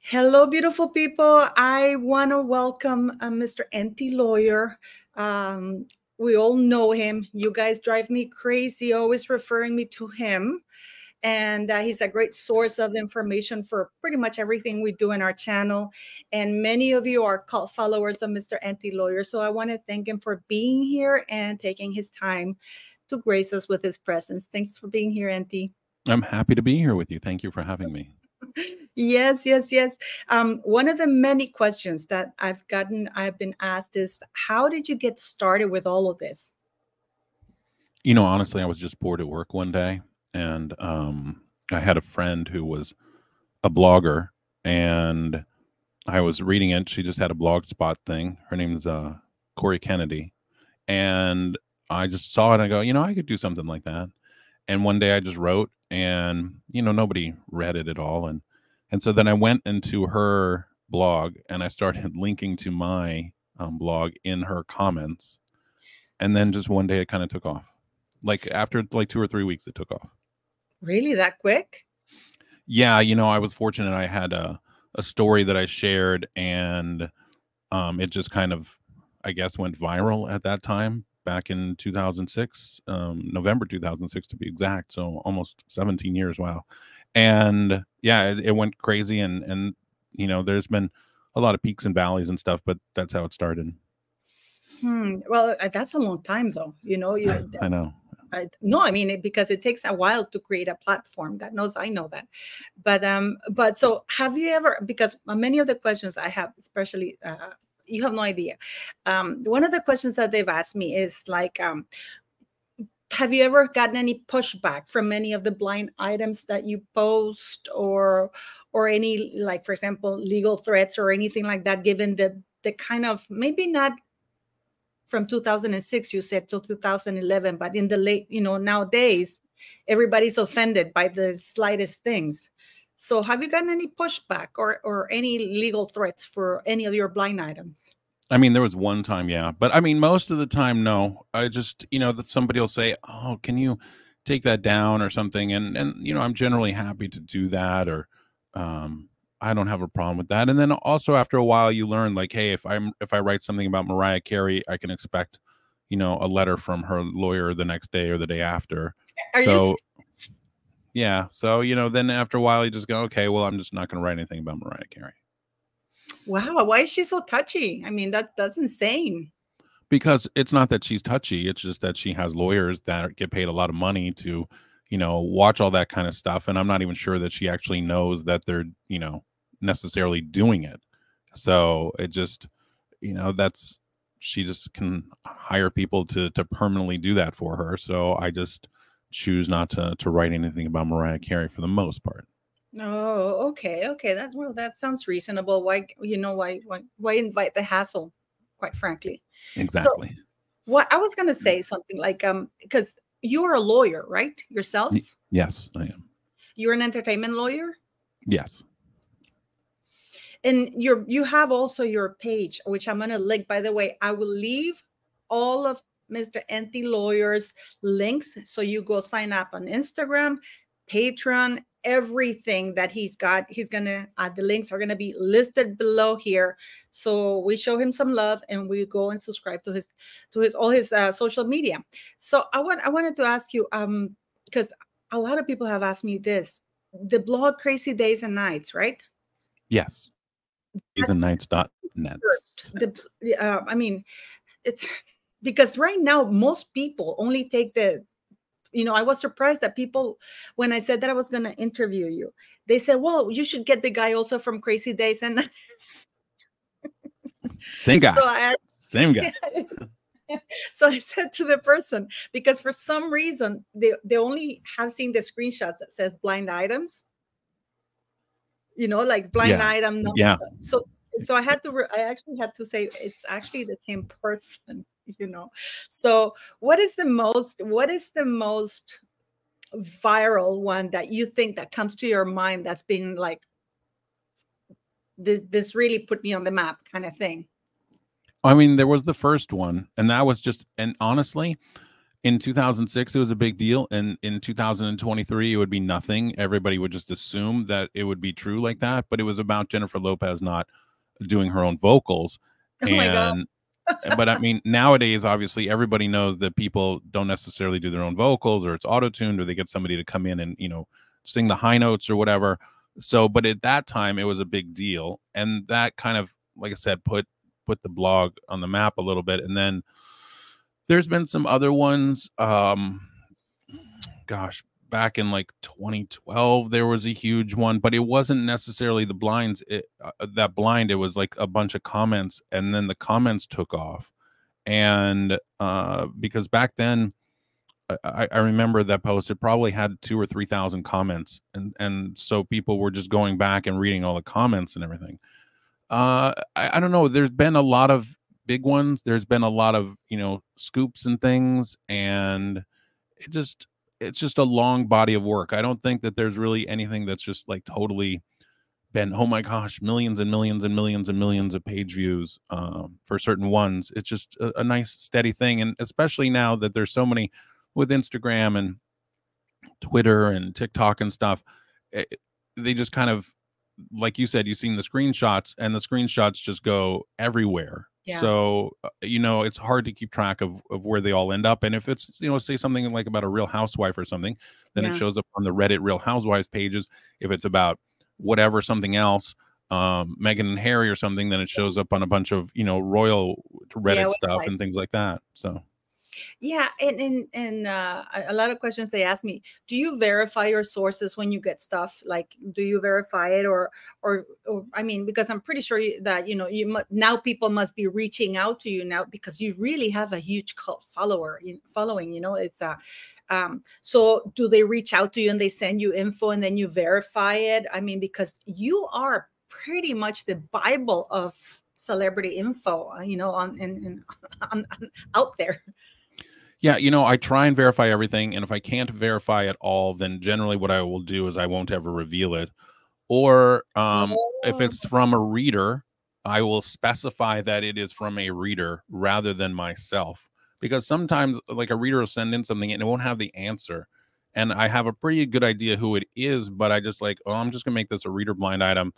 Hello, beautiful people. I want to welcome Mr. Enty Lawyer. Um, we all know him. You guys drive me crazy, always referring me to him. And he's a great source of information for pretty much everything we do in our channel. And many of you are cult followers of Mr. Enty Lawyer. So I want to thank him for being here and taking his time to grace us with his presence. Thanks for being here, Enty. I'm happy to be here with you. Thank you for having me. Yes, yes, yes. One of the many questions that I've been asked is, how did you get started with all of this? Honestly, I was just bored at work one day, and I had a friend who was a blogger, and I was reading it. She just had a blog spot thing. Her name is Corey Kennedy, and I just saw it. And I go, I could do something like that. And one day I just wrote, and nobody read it at all, and so then I went into her blog and I started linking to my blog in her comments, and then just one day it kind of took off. Like after like 2 or 3 weeks, it took off. Really, that quick? Yeah, I was fortunate. I had a story that I shared, and it just kind of, I guess, went viral at that time back in 2006, November 2006 to be exact. So almost 17 years. Wow. And yeah, it went crazy, and there's been a lot of peaks and valleys and stuff, but that's how it started. Well, that's a long time, though. I know. No, I mean, because it takes a while to create a platform. God knows, I know that. But so have you ever? Because many of the questions I have, especially, you have no idea. One of the questions that they've asked me is like, have you ever gotten any pushback from any of the blind items that you post, or any, like, for example, legal threats or anything like that, given the kind of, maybe not from 2006 you said till 2011, but in the late, nowadays everybody's offended by the slightest things. So have you gotten any pushback or any legal threats for any of your blind items? I mean, there was one time, yeah, but I mean, most of the time, no. I just, that somebody will say, "Oh, can you take that down?" or something, and I'm generally happy to do that, or I don't have a problem with that. And then also after a while, you learn, like, hey, if I write something about Mariah Carey, I can expect, a letter from her lawyer the next day or the day after. Are So you yeah, so then after a while, you just go, okay, well, I'm just not going to write anything about Mariah Carey. Wow, why is she so touchy? I mean, that's insane. Because it's not that she's touchy, it's just that she has lawyers that get paid a lot of money to, watch all that kind of stuff, and I'm not even sure that she actually knows that they're, necessarily doing it. So it just, that's, she just can hire people to permanently do that for her. So I just choose not to write anything about Mariah Carey for the most part. Oh, okay, okay. That sounds reasonable. Why invite the hassle, quite frankly? So Exactly. what I was gonna say something like, because you are a lawyer, right? Yourself? Yes, I am. You're an entertainment lawyer? Yes. And you have also your page, which I'm gonna link. By the way, I will leave all of Mr. Enty Lawyer's links. So you go sign up on Instagram, Patreon, everything that he's got. He's gonna the links are gonna be listed below here. So we show him some love and we go and subscribe to his all his social media. So I wanted to ask you, because a lot of people have asked me this, the blog Crazy Days and Nights, right? Yes. Daysandnights.net. I mean, it's because right now most people only take I was surprised that people, when I said that I was going to interview you, they said, well, you should get the guy also from Crazy Days and Same guy. so Same guy. So I said to the person, because for some reason they only have seen the screenshots that says blind items, like blind item. Yeah. So I actually had to say it's actually the same person. So what is the most viral one that you think that comes to your mind that's been like, this really put me on the map kind of thing? I mean, there was the first one, and that was just, and honestly, In 2006, it was a big deal, and in 2023, it would be nothing. Everybody would just assume that it would be true like that, but it was about Jennifer Lopez not doing her own vocals. Oh my God. And but I mean, nowadays, obviously, everybody knows that people don't necessarily do their own vocals, or it's auto-tuned, or they get somebody to come in and, sing the high notes or whatever. So, but at that time, it was a big deal, and that kind of, like I said, put the blog on the map a little bit. And then there's been some other ones. Gosh, back in like 2012, there was a huge one, but it wasn't necessarily the blinds. That blind, it was like a bunch of comments, and then the comments took off. And because back then, I remember that post, it probably had 2,000 or 3,000 comments, and so people were just going back and reading all the comments and everything. I don't know. There's been a lot of big ones. There's been a lot of scoops and things, and it's just a long body of work. I don't think that there's really anything that's just like totally been, oh my gosh, millions and millions and millions and millions of page views for certain ones. It's just a nice steady thing, and especially now that there's so many with Instagram and Twitter and TikTok and stuff, they just kind of, like you said, you've seen the screenshots, and the screenshots just go everywhere. Yeah. So, it's hard to keep track of where they all end up. And if it's, say something like about a Real Housewife or something, then it shows up on the Reddit Real Housewives pages. If it's about whatever, something else, Meghan and Harry or something, then it shows up on a bunch of, royal Reddit stuff and things like that. So. Yeah, and a lot of questions they ask me. Do you verify your sources when you get stuff? Like, do you verify it, or I mean, because I'm pretty sure that now people must be reaching out to you now because you really have a huge cult following. It's so do they reach out to you and they send you info and then you verify it? I mean, because you are pretty much the Bible of celebrity info, on out there. Yeah, I try and verify everything, and if I can't verify it all, then generally what I will do is I won't ever reveal it. Or if it's from a reader, I will specify that it is from a reader rather than myself. Because sometimes, like, a reader will send in something and it won't have the answer. And I have a pretty good idea who it is, but I just like, I'm just going to make this a reader blind item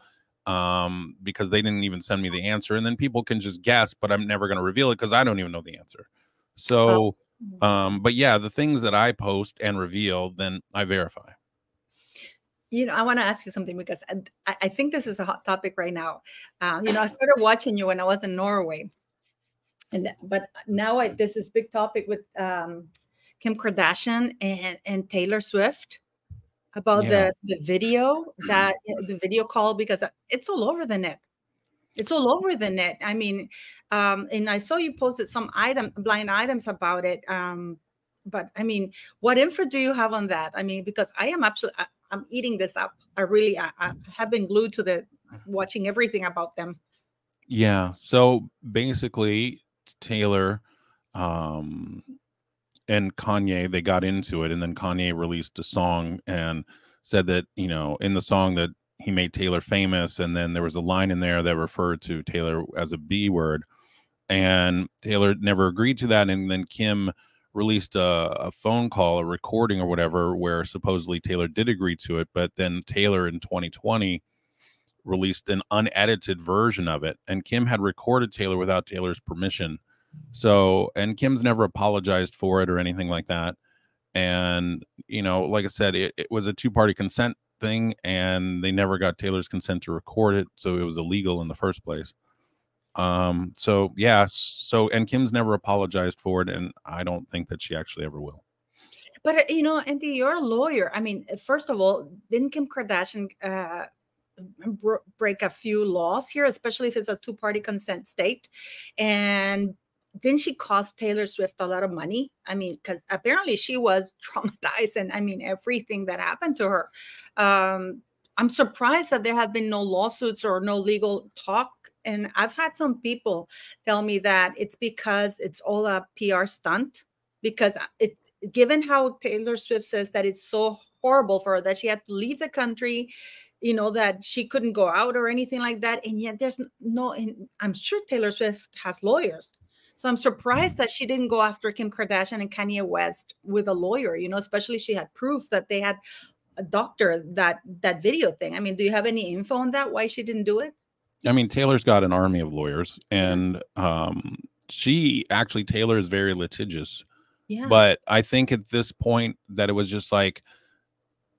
because they didn't even send me the answer. And then people can just guess, but I'm never going to reveal it because I don't even know the answer. So... but yeah, the things that I post and reveal, then I verify. I want to ask you something because I think this is a hot topic right now. I started watching you when I was in Norway, but now this is big topic with Kim Kardashian and Taylor Swift about the video call, because it's all over the net. It's all over the net. I mean, and I saw you posted some blind items about it. But I mean, what info do you have on that? I mean, because I'm eating this up. I have been glued to watching everything about them. Yeah. So basically, Taylor and Kanye, they got into it, and then Kanye released a song and said that, in the song that he made Taylor famous, and then there was a line in there that referred to Taylor as a B word, and Taylor never agreed to that. And then Kim released a phone call, a recording or whatever, where supposedly Taylor did agree to it, but then Taylor in 2020 released an unedited version of it, and Kim had recorded Taylor without Taylor's permission. So, and Kim's never apologized for it or anything like that. And, like I said, it was a two-party consent thing, and they never got Taylor's consent to record it, so it was illegal in the first place. So yeah, and Kim's never apologized for it, and I don't think that she actually ever will. But Enty, you're a lawyer. I mean, first of all, didn't Kim Kardashian break a few laws here, especially if it's a two-party consent state? And didn't she cost Taylor Swift a lot of money? I mean, because apparently she was traumatized, and I mean, everything that happened to her. I'm surprised that there have been no lawsuits or no legal talk. And I've had some people tell me that it's because it's all a PR stunt, because given how Taylor Swift says that it's so horrible for her that she had to leave the country, that she couldn't go out or anything like that. And yet there's no, and I'm sure Taylor Swift has lawyers. So I'm surprised that she didn't go after Kim Kardashian and Kanye West with a lawyer, especially she had proof that they had a doctor that video thing. I mean, do you have any info on that? Why she didn't do it? I mean, Taylor's got an army of lawyers, Yeah. and Taylor is very litigious. Yeah. But I think at this point that it was just like,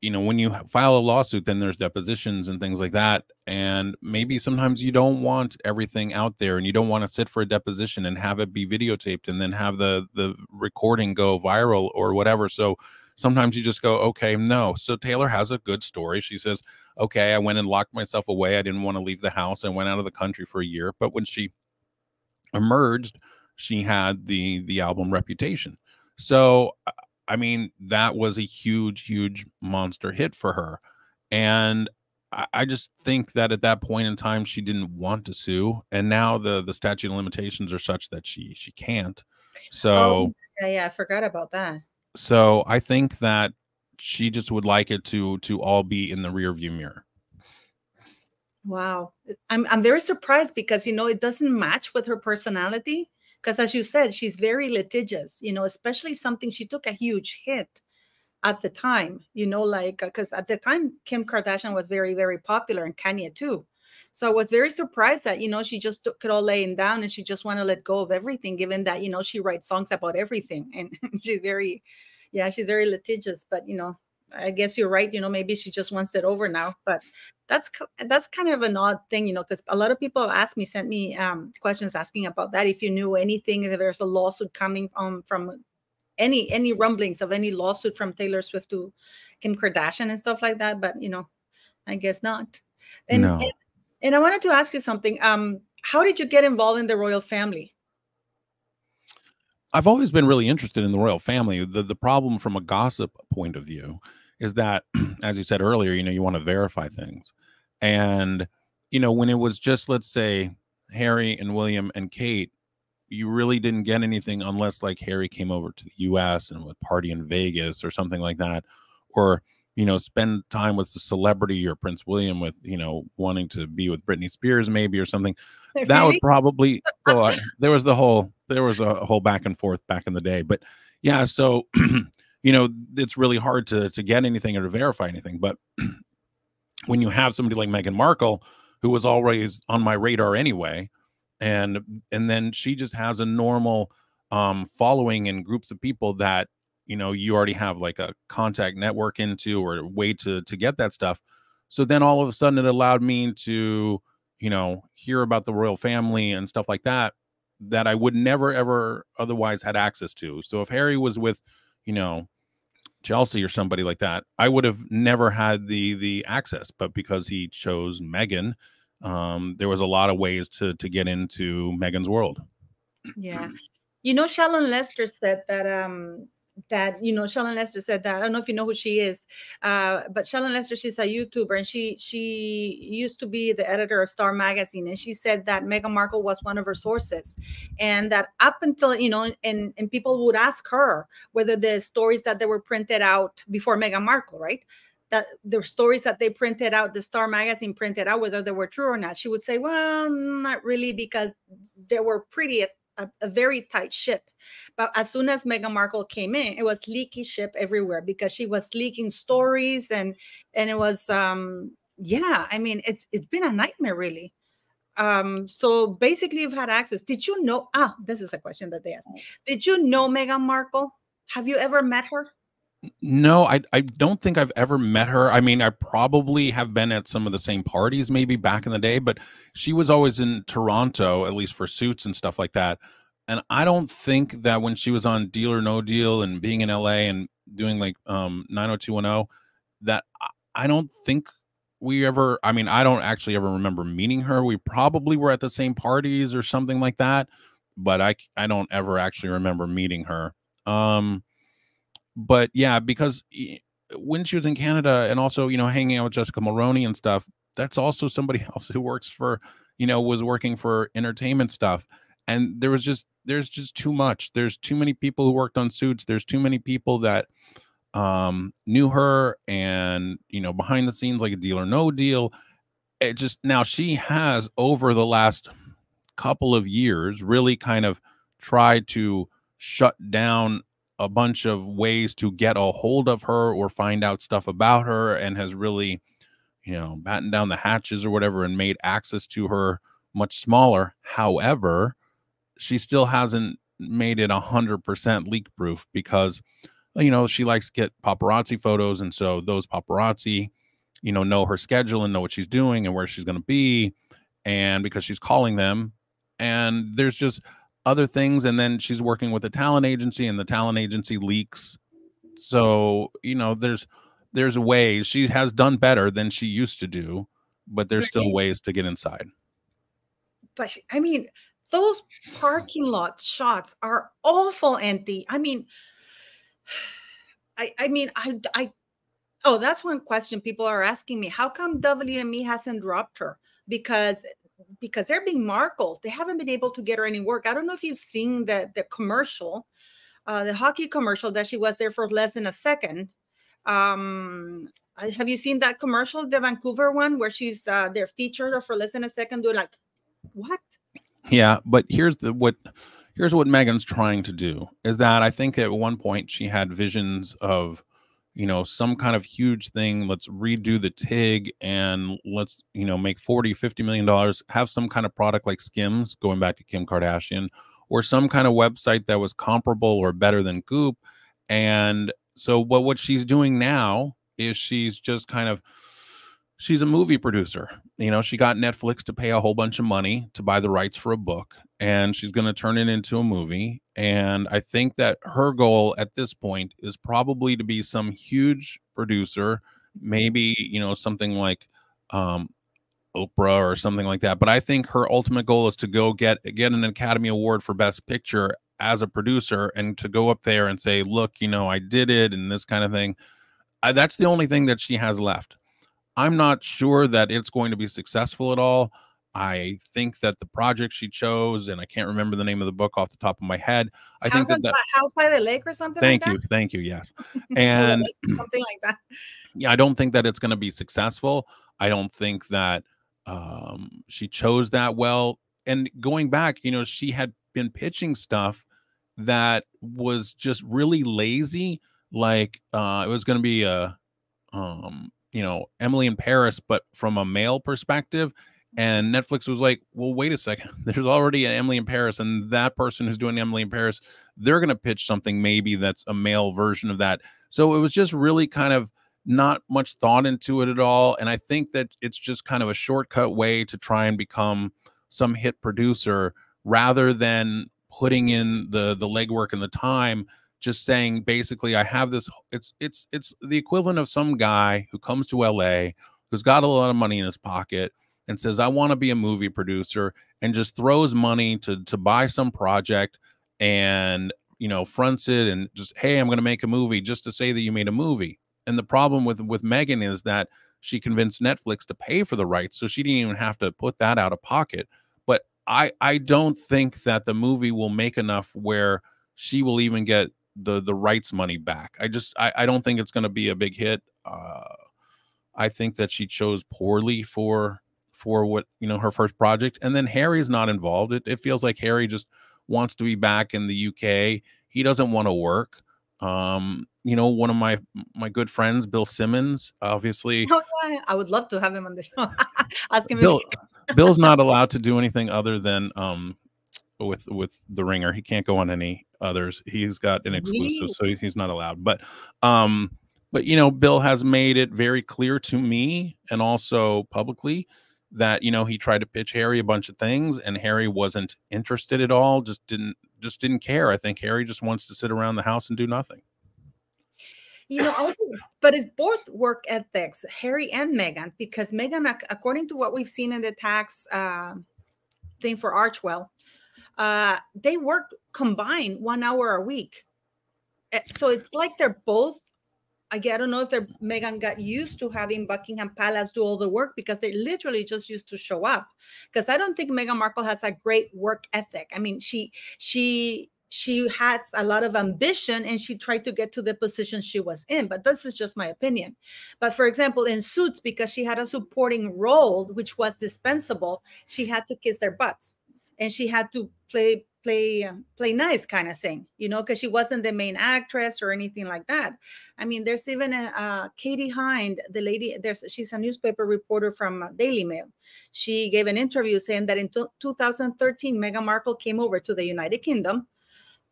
when you file a lawsuit, then there's depositions and things like that. And maybe sometimes you don't want everything out there, and you don't want to sit for a deposition and have it be videotaped and then have the recording go viral or whatever. So sometimes you just go, okay, no. So Taylor has a good story. She says, okay, I went and locked myself away. I didn't want to leave the house. I went out of the country for a year. But when she emerged, she had the album Reputation. So I mean, that was a huge monster hit for her. And I just think that at that point in time, she didn't want to sue. And now the statute of limitations are such that she can't. So, Oh, yeah, I forgot about that. so I think that she just would like it to all be in the rear view mirror. Wow. I'm very surprised because, it doesn't match with her personality. Because as you said, she's very litigious, especially something she took a huge hit at the time, because at the time, Kim Kardashian was very, very popular and Kanye too. So I was very surprised that, she just took it all laying down and she just want to let go of everything, given that, she writes songs about everything. And she's very litigious, but, I guess you're right. Maybe she just wants it over now, but that's kind of an odd thing, because a lot of people have asked me, sent me questions asking about that. If you knew anything, if there's a lawsuit coming from any rumblings of any lawsuit from Taylor Swift to Kim Kardashian and stuff like that, but I guess not. And No. and I wanted to ask you something. How did you get involved in the royal family? I've always been really interested in the royal family. The problem from a gossip point of view is that, as you said earlier, you want to verify things. And, when it was just, let's say, Harry and William and Kate, you really didn't get anything unless like Harry came over to the US and would party in Vegas or something like that. Or, spend time with the celebrity or Prince William with, wanting to be with Britney Spears maybe or something. That would Really? probably go. There was a whole back and forth back in the day. But yeah, so it's really hard to get anything or to verify anything. But when you have somebody like Meghan Markle, who was always on my radar anyway, and then she just has a normal following and groups of people that you already have like a contact network into or a way to get that stuff. So then all of a sudden it allowed me to hear about the royal family and stuff like that I would never ever otherwise had access to. So if Harry was with Chelsea or somebody like that, I would have never had the access. But because he chose Meghan, there was a lot of ways to get into Meghan's world. Yeah. Shallon Lester said Shallon Lester said that. I don't know if you know who she is, but Shallon Lester, she's a YouTuber, and she used to be the editor of Star Magazine, and she said that Meghan Markle was one of her sources, and that up until and people would ask her whether the stories that they were printed out before Meghan Markle, right? That the stories that they printed out, the Star Magazine printed out, whether they were true or not, she would say, well, not really, because they were pretty a very tight ship. But as soon as Meghan Markle came in, it was leaky ship everywhere because she was leaking stories, and it was yeah, I mean, it's been a nightmare, really. So basically you've had access. Did you know, this is a question that they asked me. Did you know Meghan Markle? Have you ever met her? No, I don't think I've ever met her. I mean, I probably have been at some of the same parties maybe back in the day, but she was always in Toronto, at least for Suits and stuff like that. And I don't think that when she was on Deal or No Deal and being in LA and doing like 90210, that I don't think we ever, I mean, I don't actually ever remember meeting her. We probably were at the same parties or something like that, but I don't ever actually remember meeting her. But yeah, because when she was in Canada and also, hanging out with Jessica Mulroney and stuff, that's also somebody else who works for, was working for entertainment stuff. And there's just too much. There's too many people who worked on Suits. There's too many people that knew her and, behind the scenes, like a Deal or No Deal. It just, now she has over the last couple of years really kind of tried to shut down a bunch of ways to get a hold of her or find out stuff about her, and has really, battened down the hatches or whatever and made access to her much smaller. However, she still hasn't made it 100% leak proof, because she likes to get paparazzi photos, and so those paparazzi know her schedule and know what she's doing and where she's going to be, and because she's calling them, and there's just other things, and then she's working with a talent agency, and the talent agency leaks. So there's ways. She has done better than she used to do, but there's still ways to get inside. But I mean, those parking lot shots are awful, Enty. I mean, oh, that's one question people are asking me. How come WME hasn't dropped her? Because they're being markled. They haven't been able to get her any work. I don't know if you've seen the commercial, the hockey commercial, that she was there for less than a second. Have you seen that commercial, the Vancouver one, where she's they're featured her for less than a second, doing like, what? Yeah, but here's what Meghan's trying to do, is that I think at one point she had visions of, some kind of huge thing. Let's redo the TIG and let's, make $40-50 million, have some kind of product like Skims, going back to Kim Kardashian, or some kind of website that was comparable or better than Goop. And so what she's doing now is she's a movie producer. She got Netflix to pay a whole bunch of money to buy the rights for a book, and she's going to turn it into a movie. And I think that her goal at this point is probably to be some huge producer, maybe, something like Oprah or something like that. But I think her ultimate goal is to go get an Academy Award for Best Picture as a producer, and to go up there and say, look, I did it, and this kind of thing. That's the only thing that she has left. I'm not sure that it's going to be successful at all. I think that the project she chose, and I can't remember the name of the book off the top of my head. I think that House by the Lake or something like that. Thank you. Yes. And something like that. Yeah, I don't think that it's going to be successful. I don't think that she chose that well. And going back, she had been pitching stuff that was just really lazy. Like it was going to be Emily in Paris, but from a male perspective. And Netflix was like, well, wait a second. There's already an Emily in Paris, and that person who's doing Emily in Paris, they're going to pitch something maybe that's a male version of that. So it was just really kind of not much thought into it at all. And I think that it's just kind of a shortcut way to try and become some hit producer, rather than putting in the legwork and the time. Just saying, basically, I have this. It's the equivalent of some guy who comes to LA, who's got a lot of money in his pocket, and says, I want to be a movie producer, and just throws money to buy some project, and fronts it, and just, hey, I'm going to make a movie, just to say that you made a movie. And the problem with Meghan is that she convinced Netflix to pay for the rights, so she didn't even have to put that out of pocket. But I don't think that the movie will make enough where she will even get the rights money back. I don't think it's going to be a big hit. I think that she chose poorly for what, her first project. And then Harry's not involved. It feels like Harry just wants to be back in the UK. He doesn't want to work. One of my good friends, Bill Simmons, obviously. Oh, yeah. I would love to have him on the show. Ask him. Bill's not allowed to do anything other than with The Ringer. He can't go on any others. He's got an exclusive, so he's not allowed. But Bill has made it very clear to me, and also publicly, that he tried to pitch Harry a bunch of things, and Harry wasn't interested at all. Just didn't care. I think Harry just wants to sit around the house and do nothing. But it's both work ethics, Harry and Meghan, because Meghan, according to what we've seen in the tax thing for Archwell, they work combined 1 hour a week. So it's like they're both, I don't know if Meghan got used to having Buckingham Palace do all the work, because they literally just used to show up. Because I don't think Meghan Markle has a great work ethic. I mean, she has a lot of ambition, and she tried to get to the position she was in. But this is just my opinion. But for example, in Suits, because she had a supporting role, which was dispensable, she had to kiss their butts. and she had to play nice kind of thing, you know, because she wasn't the main actress or anything like that. I mean, there's even a Katie Hind, the lady, she's a newspaper reporter from Daily Mail. She gave an interview saying that in 2013, Meghan Markle came over to the United Kingdom.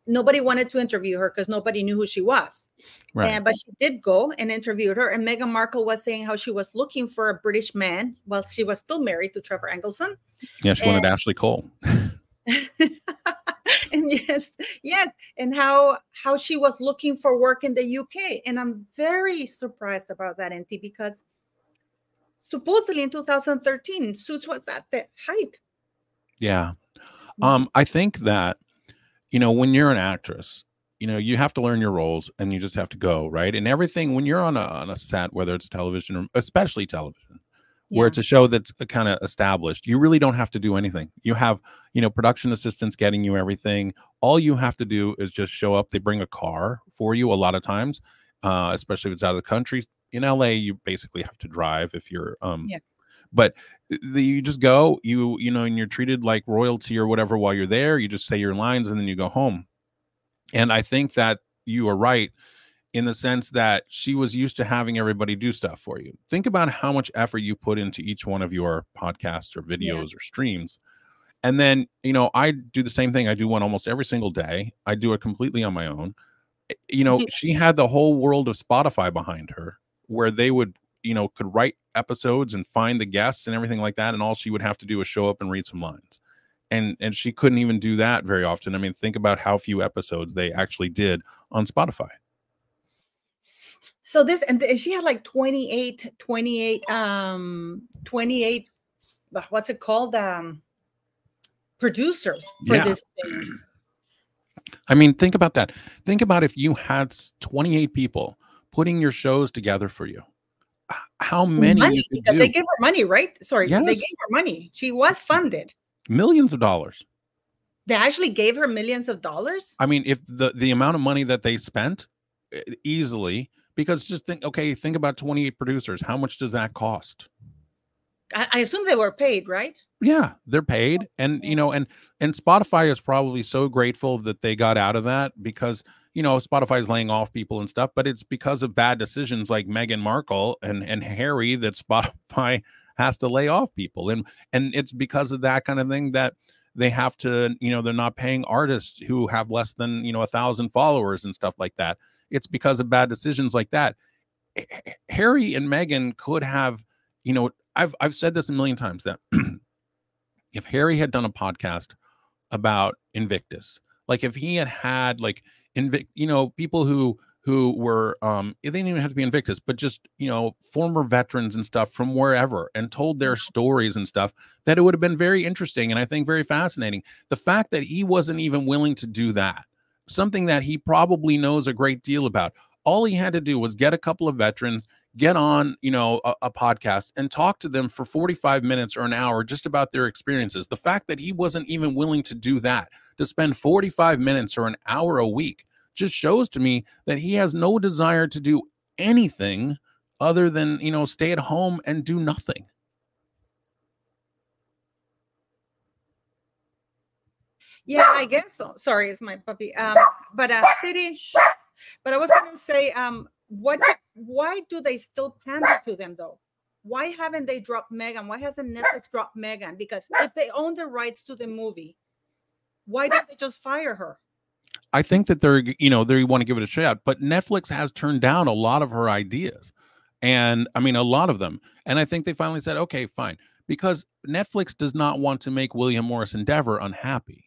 Nobody wanted to interview her because nobody knew who she was. Right. But she did go and interviewed her. And Meghan Markle was saying how she was looking for a British man while she was still married to Trevor Engelson. Yeah, she wanted Ashley Cole. And yes, and how she was looking for work in the UK. And I'm very surprised about that, Enty, because supposedly in 2013, Suits was at the height. Yeah. I think that, you know, when you're an actress, you know, you have to learn your roles and you just have to go, right? And everything, when you're on a set, whether it's television or especially television, where it's a show that's kind of established, you really don't have to do anything. You have, you know, production assistants getting you everything. All you have to do is just show up. They bring a car for you a lot of times, especially if it's out of the country. In LA, you basically have to drive if you're but you just go, you know, and you're treated like royalty or whatever while you're there. You just say your lines and then you go home. And I think that you are right in the sense that she was used to having everybody do stuff for you. Think about how much effort you put into each one of your podcasts or videos or streams. And then, you know, I do the same thing. I do one almost every single day. I do it completely on my own. You know, she had the whole world of Spotify behind her where they would, you know, could write episodes and find the guests and everything like that. And all she would have to do is show up and read some lines. And she couldn't even do that very often. I mean, think about how few episodes they actually did on Spotify. So this, and she had like 28, what's it called? Producers for this thing. I mean, think about that. Think about if you had 28 people putting your shows together for you. How many money, you could because do. they gave her money, right? Sorry, Yes. they gave her money. She was funded. Millions of dollars. They actually gave her millions of dollars. I mean, if the amount of money that they spent easily, because just think about 28 producers. How much does that cost? I assume they were paid, right? Yeah, they're paid. And, you know, and Spotify is probably so grateful that they got out of that because, you know, Spotify is laying off people and stuff, but it's because of bad decisions like Meghan Markle and Harry that Spotify has to lay off people. And it's because of that kind of thing that they have to, you know, they're not paying artists who have less than, you know, 1,000 followers and stuff like that. It's because of bad decisions like that. Harry and Meghan could have, you know, I've said this a million times that if Harry had done a podcast about Invictus, like if he had like you know, people who were they didn't even have to be Invictus, but just, you know, former veterans and stuff from wherever, and told their stories and stuff, that it would have been very interesting and I think very fascinating. The fact that he wasn't even willing to do that, something that he probably knows a great deal about, all he had to do was get a couple of veterans, get on, you know, a podcast and talk to them for 45 minutes or an hour just about their experiences. The fact that he wasn't even willing to do that, to spend 45 minutes or an hour a week, just shows to me that he has no desire to do anything other than, you know, stay at home and do nothing. Yeah, I guess so. Sorry, it's my puppy. But City, but I was going to say, why do they still pander to them though? Why haven't they dropped Meghan? Why hasn't Netflix dropped Meghan? Because if they own the rights to the movie, why don't they just fire her? I think that they're, you know, they want to give it a shot, but Netflix has turned down a lot of her ideas. And I mean, a lot of them. And I think they finally said, okay, fine. Because Netflix does not want to make William Morris Endeavor unhappy.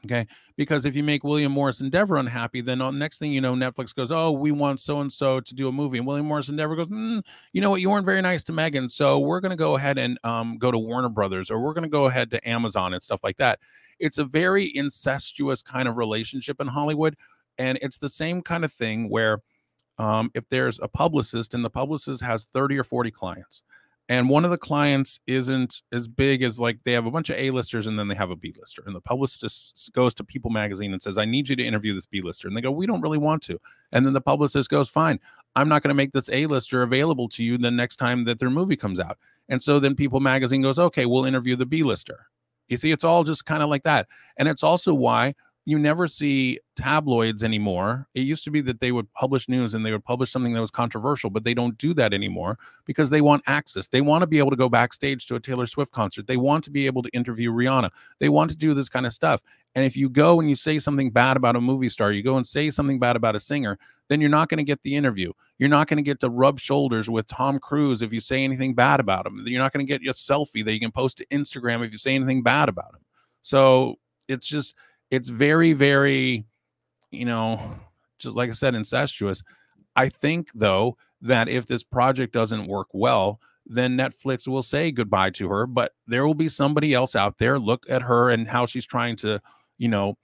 Okay, because if you make William Morris Endeavor unhappy, then on next thing you know, Netflix goes, oh, we want so-and-so to do a movie. And William Morris Endeavor goes, you know what, you weren't very nice to Meghan, so we're going to go ahead and go to Warner Brothers, or we're going to go ahead to Amazon and stuff like that. It's a very incestuous kind of relationship in Hollywood. And it's the same kind of thing where if there's a publicist and the publicist has 30 or 40 clients, and one of the clients isn't as big as, like, they have a bunch of A-listers and then they have a B-lister. And the publicist goes to People magazine and says, I need you to interview this B-lister. And they go, we don't really want to. And then the publicist goes, fine, I'm not going to make this A-lister available to you the next time that their movie comes out. And so then People magazine goes, okay, we'll interview the B-lister. You see, it's all just kind of like that. And it's also why you never see tabloids anymore. It used to be that they would publish news and they would publish something that was controversial, but they don't do that anymore because they want access. They want to be able to go backstage to a Taylor Swift concert. They want to be able to interview Rihanna. They want to do this kind of stuff. And if you go and you say something bad about a movie star, you go and say something bad about a singer, then you're not going to get the interview. You're not going to get to rub shoulders with Tom Cruise if you say anything bad about him. You're not going to get your selfie that you can post to Instagram if you say anything bad about him. So it's just, it's very, very, you know, just like I said, incestuous. I think, though, that if this project doesn't work well, then Netflix will say goodbye to her. But there will be somebody else out there. Look at her and how she's trying to, you know,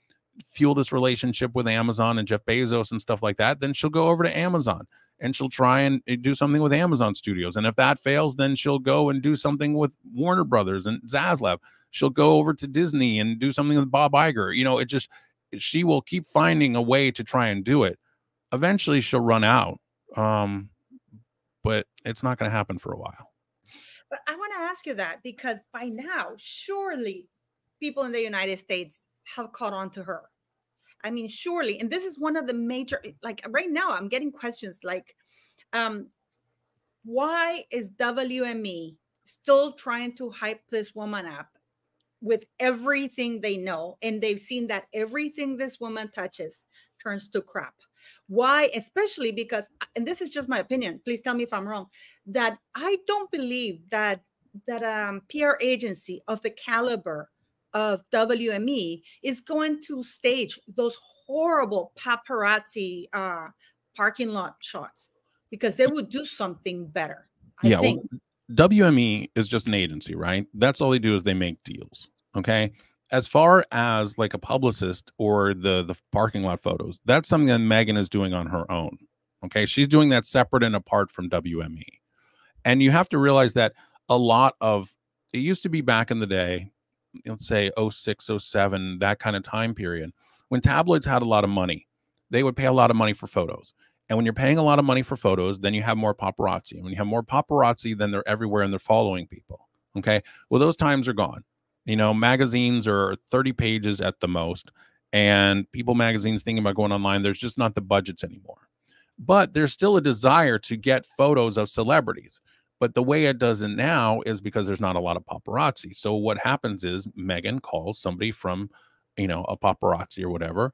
fuel this relationship with Amazon and Jeff Bezos and stuff like that. Then she'll go over to Amazon and she'll try and do something with Amazon Studios. And if that fails, then she'll go and do something with Warner Brothers and Zaslav. She'll go over to Disney and do something with Bob Iger. You know, it just, she will keep finding a way to try and do it. Eventually she'll run out. But it's not going to happen for a while. But I want to ask you that because by now, surely people in the United States have caught on to her. I mean, surely. And this is one of the major, like right now, I'm getting questions like, why is WME still trying to hype this woman up with everything they know? And they've seen that everything this woman touches turns to crap. Why? Especially because, and this is just my opinion, please tell me if I'm wrong, that I don't believe that PR agency of the caliber of WME is going to stage those horrible paparazzi parking lot shots, because they would do something better. I think. Well, WME is just an agency, right? That's all they do is they make deals. Okay. As far as like a publicist or the parking lot photos, that's something that Meghan is doing on her own. Okay. She's doing that separate and apart from WME. And you have to realize that a lot of it used to be back in the day, let's say 06, 07, that kind of time period, when tabloids had a lot of money, they would pay a lot of money for photos. And when you're paying a lot of money for photos, then you have more paparazzi. And when you have more paparazzi, then they're everywhere and they're following people. Okay. Well, those times are gone. You know, magazines are 30 pages at the most. And People magazines thinking about going online, there's just not the budgets anymore. But there's still a desire to get photos of celebrities. But the way it does it now is because there's not a lot of paparazzi. So what happens is Meghan calls somebody from, you know, a paparazzi or whatever.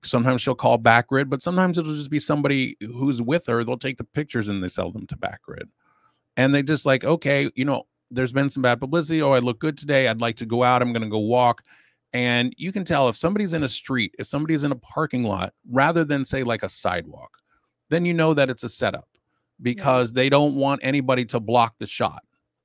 Sometimes she'll call Backgrid, but sometimes it'll just be somebody who's with her. They'll take the pictures and they sell them to Backgrid. And they just like, okay, you know, there's been some bad publicity. Oh, I look good today. I'd like to go out. I'm going to go walk. And you can tell if somebody's in a street, if somebody's in a parking lot, rather than say like a sidewalk, then you know that it's a setup, because they don't want anybody to block the shot.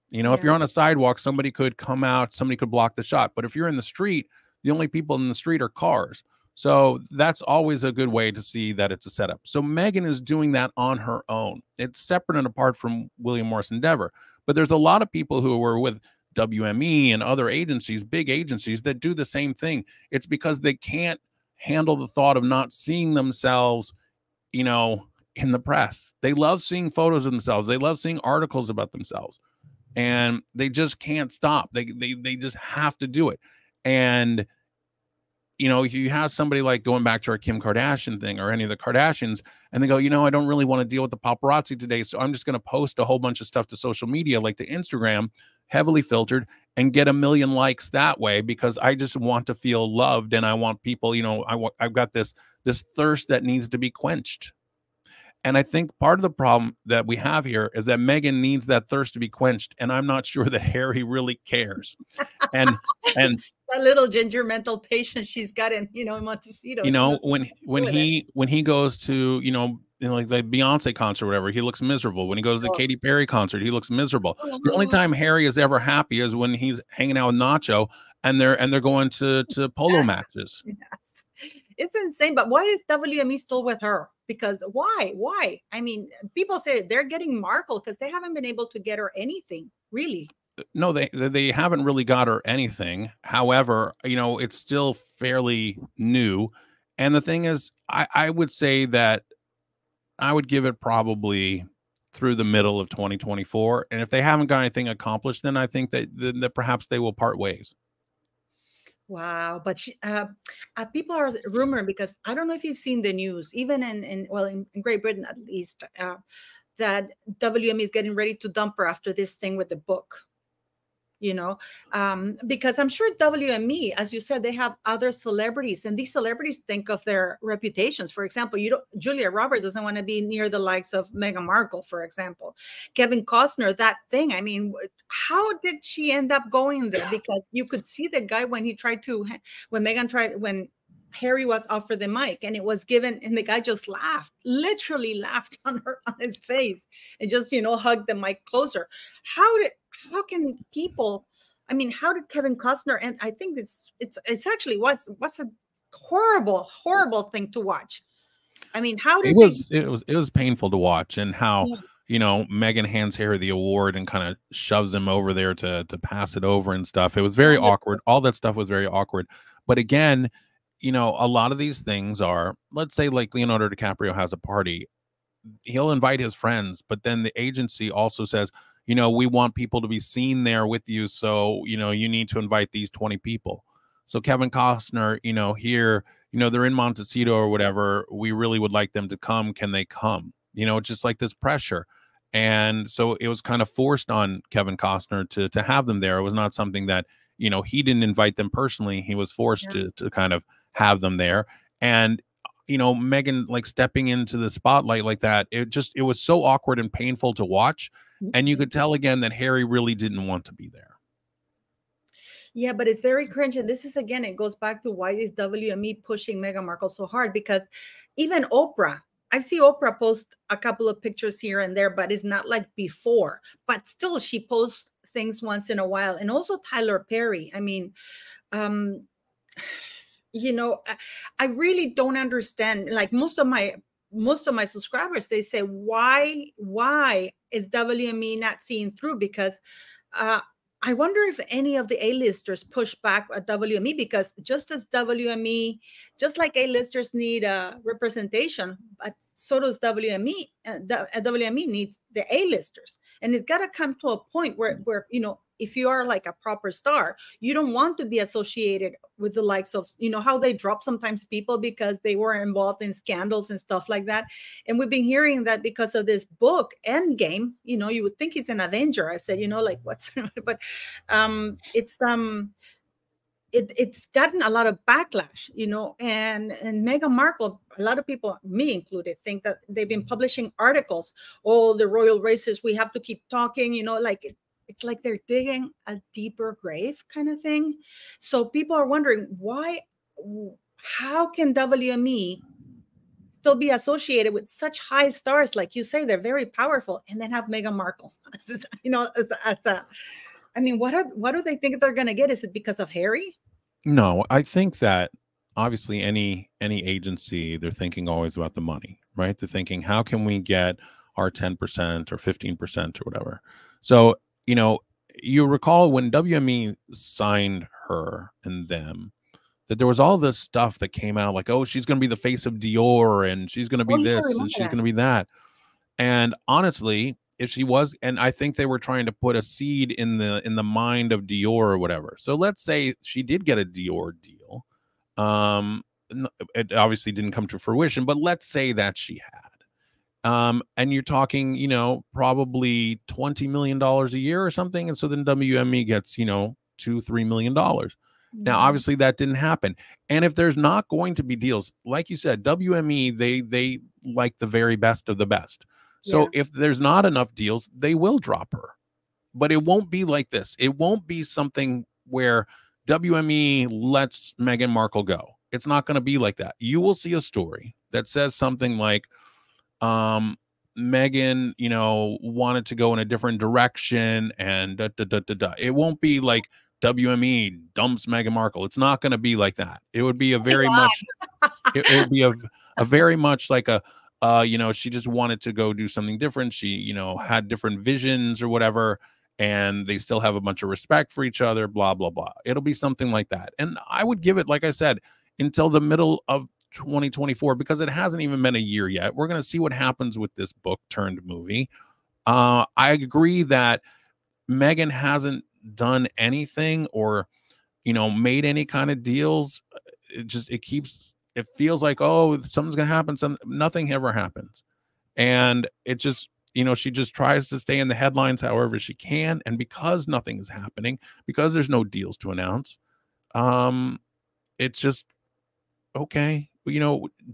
You know, if you're on a sidewalk, somebody could come out, somebody could block the shot. But if you're in the street, the only people in the street are cars. So that's always a good way to see that it's a setup. So Meghan is doing that on her own. It's separate and apart from William Morris Endeavor. But there's a lot of people who were with WME and other agencies, big agencies, that do the same thing. It's because they can't handle the thought of not seeing themselves, you know, in the press. They love seeing photos of themselves. They love seeing articles about themselves. And they just can't stop. They just have to do it. And you know, if you have somebody like going back to our Kim Kardashian thing or any of the Kardashians, and they go, you know, I don't really want to deal with the paparazzi today, so I'm just going to post a whole bunch of stuff to social media, like to Instagram, heavily filtered, and get 1 million likes that way, because I just want to feel loved, and I want people, you know, I've got this thirst that needs to be quenched. And I think part of the problem that we have here is that Meghan needs that thirst to be quenched, and I'm not sure that Harry really cares. And that little ginger mental patient she's got in, you know, Montecito. You know, when he goes to, you know, like the Beyonce concert or whatever, he looks miserable. When he goes to the Katy Perry concert, he looks miserable. The only time Harry is ever happy is when he's hanging out with Nacho and they're going to polo matches. It's insane. But why is WME still with her? Because why? I mean, people say they're getting Markle because they haven't been able to get her anything, really. No, they haven't really got her anything. However, you know, it's still fairly new. And the thing is, I would say that I would give it probably through the middle of 2024. And if they haven't got anything accomplished, then I think that perhaps they will part ways. Wow, but people are rumoring, because I don't know if you've seen the news, even in Great Britain at least, that WME is getting ready to dump her after this thing with the book. Because I'm sure WME, as you said, they have other celebrities, and these celebrities think of their reputations. For example, Julia Roberts doesn't want to be near the likes of Meghan Markle, for example. Kevin Costner, that thing. I mean, how did she end up going there? Because you could see the guy when Harry was offered the mic and it was given, and the guy just laughed, literally laughed on his face, and just hugged the mic closer. How can people? I mean, how did Kevin Costner? And I think it's actually what's a horrible thing to watch. I mean, how did it was painful to watch, and how Meghan hands Harry the award and kind of shoves him over there to pass it over and stuff. It was very awkward. All that stuff was very awkward. But again, a lot of these things are, let's say, like Leonardo DiCaprio has a party, he'll invite his friends, but then the agency also says, we want people to be seen there with you, so you need to invite these 20 people. So Kevin Costner, here, they're in Montecito or whatever, we really would like them to come, can they come? It's just like this pressure. And so it was kind of forced on Kevin Costner to have them there. It was not something that he didn't invite them personally. He was forced to kind of have them there. And Meghan, like, stepping into the spotlight like that, it was so awkward and painful to watch. And you could tell again that Harry really didn't want to be there. Yeah, but it's very cringe. And this is, again, it goes back to why is WME pushing Meghan Markle so hard? Because even Oprah, I've seen Oprah post a couple of pictures here and there, but it's not like before. But still, she posts things once in a while. And also Tyler Perry. I mean, I really don't understand. Like most of my subscribers, they say, why is WME not seeing through? Because I wonder if any of the A-listers push back at WME, because just like A-listers need a representation, but so does WME. WME needs the A-listers, and it's got to come to a point where if you are like a proper star, you don't want to be associated with the likes of, how they drop sometimes people because they were involved in scandals and stuff like that. And we've been hearing that because of this book, Endgame, you would think he's an Avenger. I said, like what's, but it's gotten a lot of backlash, and Meghan Markle, a lot of people, me included, think that they've been publishing articles, the royal races, we have to keep talking, like it's like they're digging a deeper grave kind of thing. So people are wondering how can WME still be associated with such high stars? Like you say, they're very powerful, and then have Meghan Markle. I mean, what do they think they're going to get? Is it because of Harry? No, I think that obviously any agency, they're thinking always about the money, right? They're thinking, how can we get our 10% or 15% or whatever? So, you recall when WME signed her and them, that there was all this stuff that came out like, oh, she's going to be the face of Dior, and she's going to be this, and she's going to be that. And honestly, if she was, and I think they were trying to put a seed in the mind of Dior or whatever. So let's say she did get a Dior deal. It obviously didn't come to fruition, but let's say that she had. And you're talking, probably $20 million a year or something. And so then WME gets, $2-3 million. Now, obviously that didn't happen. And if there's not going to be deals, like you said, WME, they like the very best of the best. So if there's not enough deals, they will drop her. But it won't be like this. It won't be something where WME lets Meghan Markle go. It's not going to be like that. You will see a story that says something like, Meghan, wanted to go in a different direction, and It won't be like WME dumps Meghan Markle. It's not going to be like that. It would be a very much, it would be a very much like a, she just wanted to go do something different. She, had different visions or whatever, and they still have a bunch of respect for each other, blah, blah, blah. It'll be something like that. And I would give it, like I said, until the middle of 2024, because it hasn't even been a year yet. We're going to see what happens with this book turned movie. I agree that Meghan hasn't done anything or, made any kind of deals. It feels like, oh, something's going to happen. Nothing ever happens. And it just, she just tries to stay in the headlines however she can. And because nothing is happening, because there's no deals to announce, it's just, okay,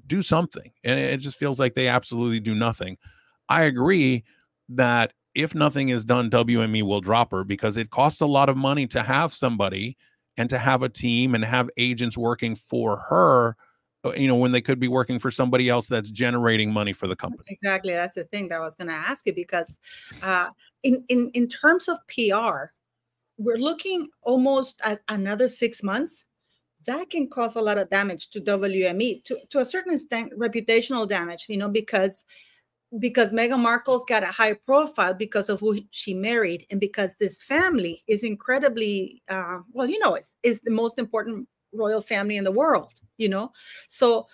do something. And it just feels like they absolutely do nothing. I agree that if nothing is done, WME will drop her because it costs a lot of money to have somebody and to have a team and have agents working for her, when they could be working for somebody else that's generating money for the company. Exactly. That's the thing that I was going to ask you, because in terms of PR, we're looking almost at another 6 months. That can cause a lot of damage to WME, to a certain extent, reputational damage, because Meghan Markle's got a high profile because of who she married, and because this family is incredibly, well, is the most important royal family in the world, So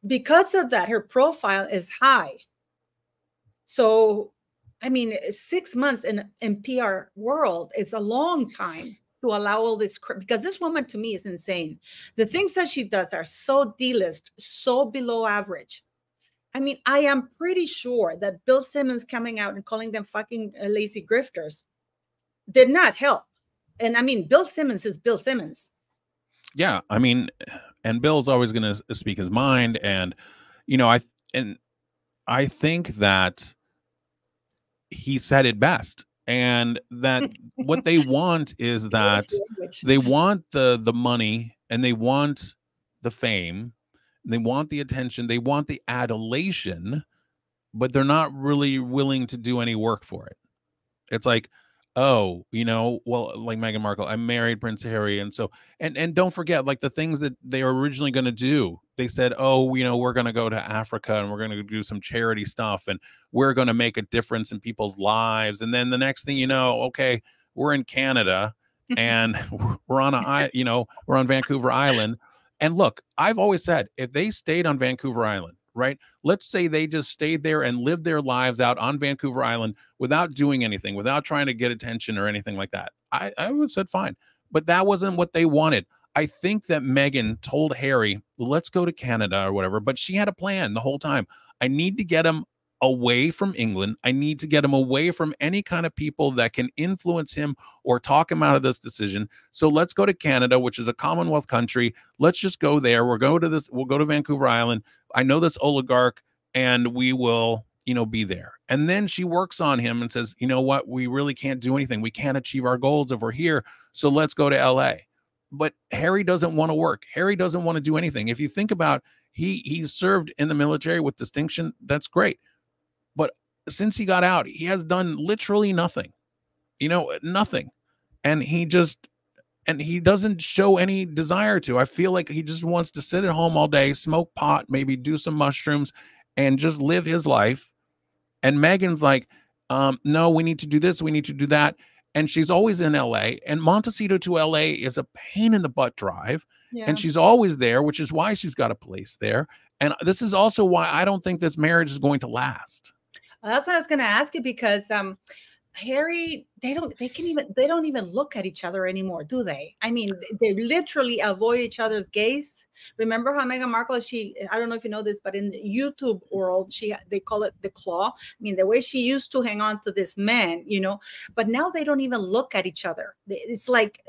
because of that, her profile is high. So, I mean, 6 months in PR world, it's a long time to allow all this, because this woman to me is insane. The things that she does are so D-list, so below average. I mean, I am pretty sure that Bill Simmons coming out and calling them fucking lazy grifters did not help. And I mean, Bill Simmons is Bill Simmons. Yeah, I mean, and Bill's always going to speak his mind, and I think that he said it best, and that what they want is that they want the money, and they want the fame, they want the attention, they want the adulation, but they're not really willing to do any work for it. It's like, oh, well, like Meghan Markle, I married Prince Harry. And so, and don't forget, like, the things that they were originally going to do. They said, oh, we're going to go to Africa and we're going to do some charity stuff and we're going to make a difference in people's lives. And then the next thing okay, we're in Canada and we're on we're on Vancouver Island. And look, I've always said, if they stayed on Vancouver Island, right? Let's say they just stayed there and lived their lives out on Vancouver Island without doing anything, without trying to get attention or anything like that. I would have said fine. But that wasn't what they wanted. I think that Meghan told Harry, let's go to Canada or whatever, but she had a plan the whole time. I need to get him away from England. I need to get him away from any kind of people that can influence him or talk him out of this decision. So let's go to Canada, which is a Commonwealth country. Let's just go there. We'll go to Vancouver Island. I know this oligarch, and we will, be there. And then she works on him and says, you know what? We really can't do anything. We can't achieve our goals if we're here. So let's go to LA. But Harry doesn't want to work. Harry doesn't want to do anything. If you think about, he served in the military with distinction. That's great. But since he got out, he has done literally nothing, nothing. And he doesn't show any desire to. I feel like he just wants to sit at home all day, smoke pot, maybe do some mushrooms, and just live his life. And Meghan's like, no, we need to do this, we need to do that. And she's always in LA. And Montecito to LA is a pain in the butt drive. Yeah. And she's always there, which is why she's got a place there. And this is also why I don't think this marriage is going to last. That's what I was going to ask you, because Harry, they don't even look at each other anymore, do they? I mean, they literally avoid each other's gaze. Remember how Meghan Markle, I don't know if you know this, but in the YouTube world, they call it the claw. I mean, the way she used to hang on to this man, but now they don't even look at each other. It's like,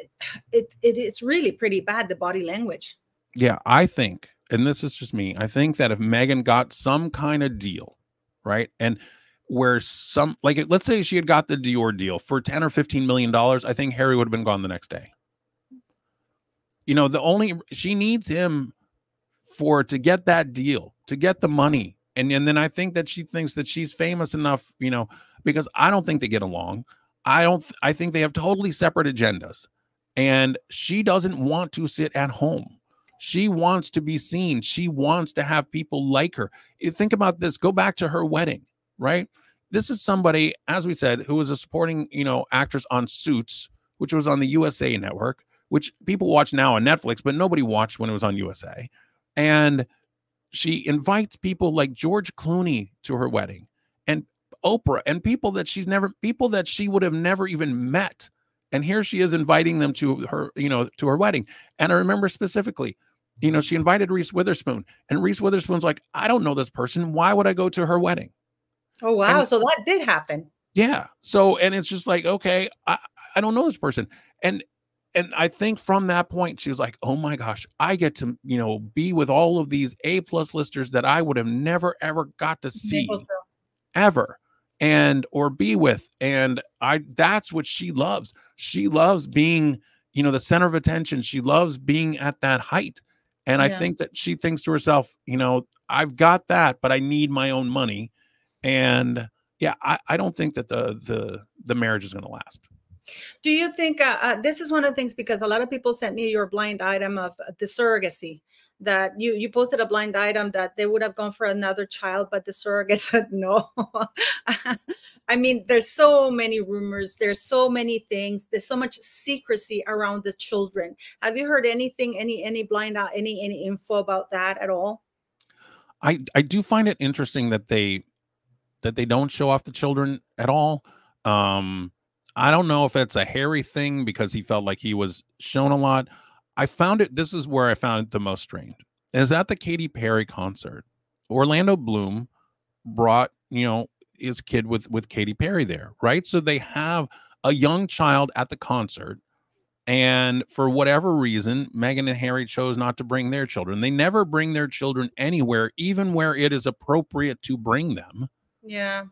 it is really pretty bad, the body language. Yeah, I think, and this is just me, I think that if Meghan got some kind of deal, right? And where let's say she had got the Dior deal for $10 or $15 million, I think Harry would have been gone the next day. She needs him to get that deal, to get the money. And then I think that she thinks that she's famous enough, because I don't think they get along. I think they have totally separate agendas, and she doesn't want to sit at home. She wants to be seen. She wants to have people like her. You think about this, go back to her wedding. Right? This is somebody, as we said, who was a supporting, actress on Suits, which was on the USA Network, which people watch now on Netflix, but nobody watched when it was on USA. And she invites people like George Clooney to her wedding, and Oprah and people that she would have never even met. And here she is inviting them to her, to her wedding. And I remember specifically, she invited Reese Witherspoon, and Reese Witherspoon's like, I don't know this person. Why would I go to her wedding? Oh, wow. And So that did happen. yeah. So, and it's just like, okay, I don't know this person. And I think from that point, she was like, oh my gosh, I get to, be with all of these A+ listers that I would have never, ever got to see ever or be with. And that's what she loves. She loves being, the center of attention. She loves being at that height. And I think that she thinks to herself, I've got that, but I need my own money. And yeah, I don't think that the marriage is going to last. Do you think this is one of the things, because a lot of people sent me your blind item of the surrogacy, that you posted a blind item that they would have gone for another child, but the surrogate said no. I mean, there's so many rumors. There's so many things. There's so much secrecy around the children. Have you heard anything, any blind any info about that at all? I do find it interesting that they don't show off the children at all. I don't know if it's a Harry thing because he felt like he was shown a lot. This is where I found it the most strange, is at the Katy Perry concert. Orlando Bloom brought, his kid with Katy Perry there, right? So they have a young child at the concert. And for whatever reason, Meghan and Harry chose not to bring their children. They never bring their children anywhere, even where it is appropriate to bring them. Yeah.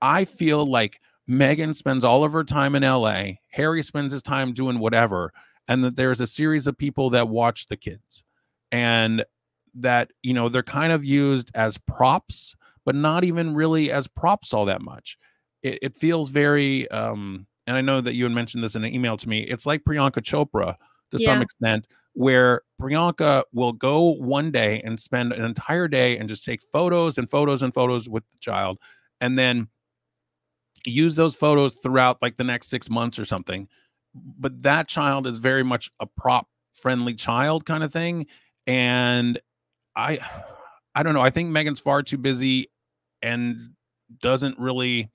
I feel like Meghan spends all of her time in LA. Harry spends his time doing whatever. And that there's a series of people that watch the kids. And that, they're kind of used as props, but not even really as props all that much. It feels very, and I know that you had mentioned this in an email to me. It's like Priyanka Chopra to some extent, where Priyanka will go one day and spend an entire day and just take photos and photos and photos with the child. And then use those photos throughout like the next 6 months or something. But that child is very much a prop friendly child kind of thing. And I don't know. I think Meghan's far too busy and doesn't really,